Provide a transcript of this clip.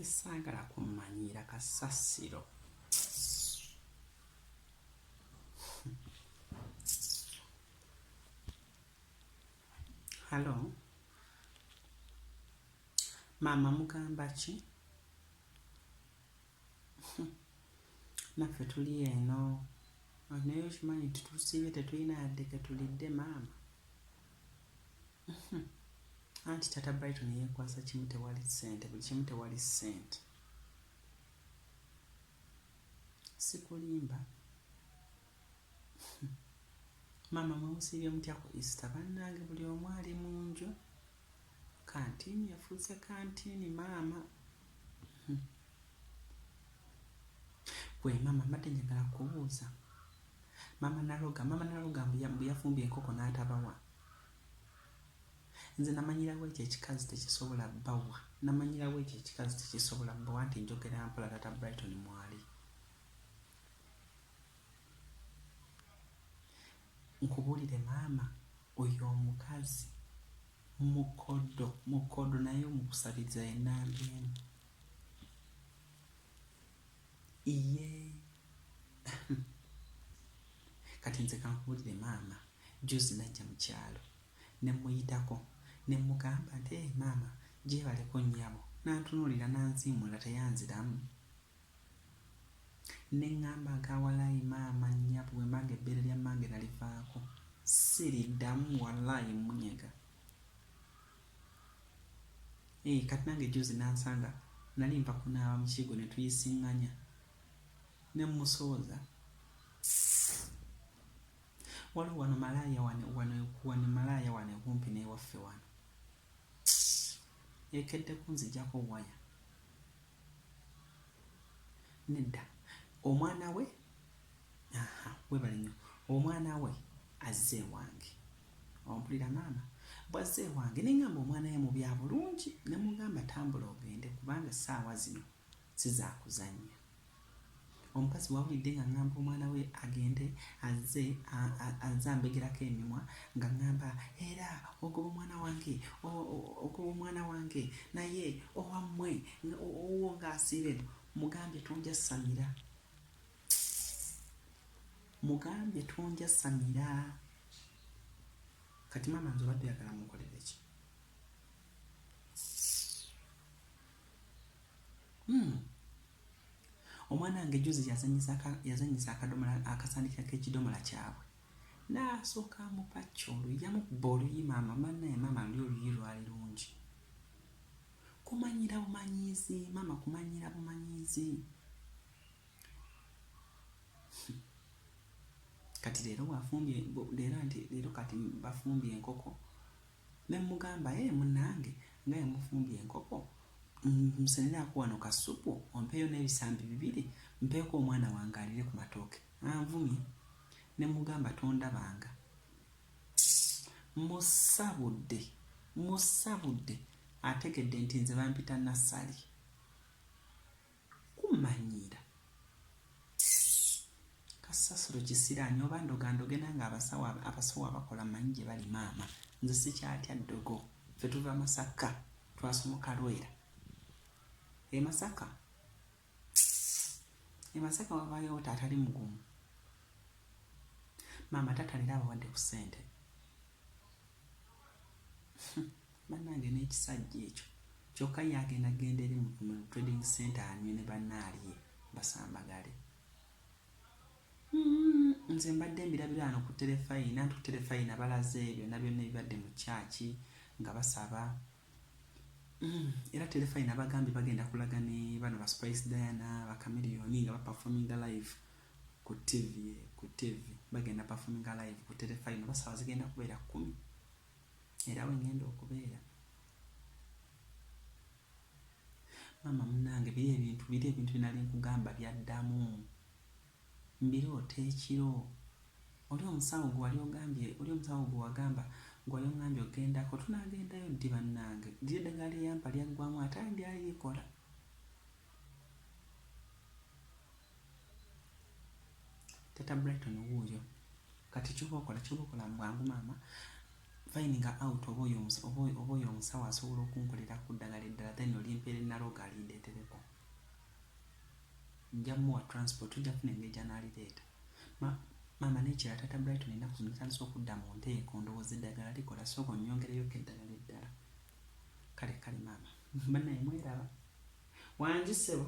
Saagala kumanyira kasasiro. Halo maama mugamba ki? Naffe tuli eno naye okimanyi tutusiibye tetulina yadde ke tulidde maama. Anti tata Brighton yeekwasa kimu tewali ssente, buli kimu tewali ssente. Sikulimba maama mwemusiibye mutya ku Easter? Bannange buli omu ali mu nju. Kantiini yafuuse kantiini maama. Gwe maama mbadde njagala kubuuza. Maama Naloga mbu yafumbye enkoko n'atabawa. Nze namanyirawo ekyo ekikazi tekisobola bbawa. Namanyirawo ekyo ekikazi tekisobola bbawa nti njogera mpola tata Brighton mwali. Nkubuulire maama, oyo omukazi mukodo naye omukusabiriza ennamba emu. Iye kati nze kankubuulire maama, juzi najja mu kyalo ne muyitako ne mugamba nti maama gyebaleko nnyabo, n'antunuulira n'anziimuula teyanziramu. Ne ŋŋamba agawalayi maama nnyabo bwe mbanga ebbeere lya mmange nalivaako siriddamu wallaahi munyega. Kati nange juzi nansanga nali mpa kunaaba mu kigo ne tuyisiŋŋanya ne musooza. Waliwo wano malaaya wano malaaya wano okumpi n'ewaffe wano. Ekedde kunzijjako waya. Nedda omwana we webale nnyo, omwana we azze ewange. Ompulira maama? Bw'azze ewange ne ŋŋamba omwana we mu bya bulungi ne mugamba tambula ogende kubanga essaawa zino si za kuzannya. Omukazi wawulidde nga ŋŋamba omwana we agende azze ambegerako emimwa nga ŋŋamba era ogoba omwana wange naye owammwe owo ng'asiiba eno. Mugambye tonja Samira. Mugambye tonja Samira. Kati maama nze obadde oyagala mukolere ki? Omwana wange juzi yazanyisa akasandika k'ekidomola kyabwe n'asooka amupakya oluyi, yamukuba oluyi maama. Bannaye maama luli oluyi lwali lungi. Kumanyira bumanyiizi maama, kumanyira bumanyiizi. Kati leero kati bafumbye enkoko ne mugamba munnange nga yemufumbye enkoko museneraako wano kasupu ompeeyo n'ebisambi 2 mpeeko omwana wange alire ku matooke. Anvumye ne mugamba tondabanga. Musabudde ategedde nti nze bampita nassali. Kumanyira kasasiro kisiraani oba ndogandogena nga abasawo abakola manyi gye bali maama. Nze sikyatya ddogo. Ffe tuva Masaka twasomoka Lwera. Masaka wavaayo taata ali mugumu. Maama tatalera abawadde ku ssente. Bannange n'ekisajja ekyo kyokka yagenda eri mu trading center anywe ne bannaalye basambagale. Nze mbadde mbirabira wano ku terefayina, nti terefayina balaze byonna ebibadde mu kyaki nga basaba. Era terefayina bagambye bagenda kulaga ne bano ba Spice Diana ba Chameleone nga baperforminga live ku TV. Bagenda performinga live ku terefayina, basaba zigenda kubeera 10. Era wengenda okubeera maama munnange biri ebintu binali nkugamba byaddamu. Mbiroota ekiro. Oli omusawo gwe wagamba gwali ongambye ogendako tunaagendayo ddi bannange? Ddi eddagala lyampa lyaggwamu ate lyali likola. Tata Brighton wuuyo. Kati ky'oba okola bwangu maama. Finding out oba oyo omusawo asobola okunkolera ku ddagala eddala then olimpeera Naloga alindeetereko. nja muwa transport tujja kufuna engeri gy'anaalireeta. Maama n'ekira Taata Brighton ennaku zino natandise okudda mu nteeko ndowooza eddagala likola sooka onnyongereyoko eddagala eddala. Kale maama bannaye mweraba wangi ssebo.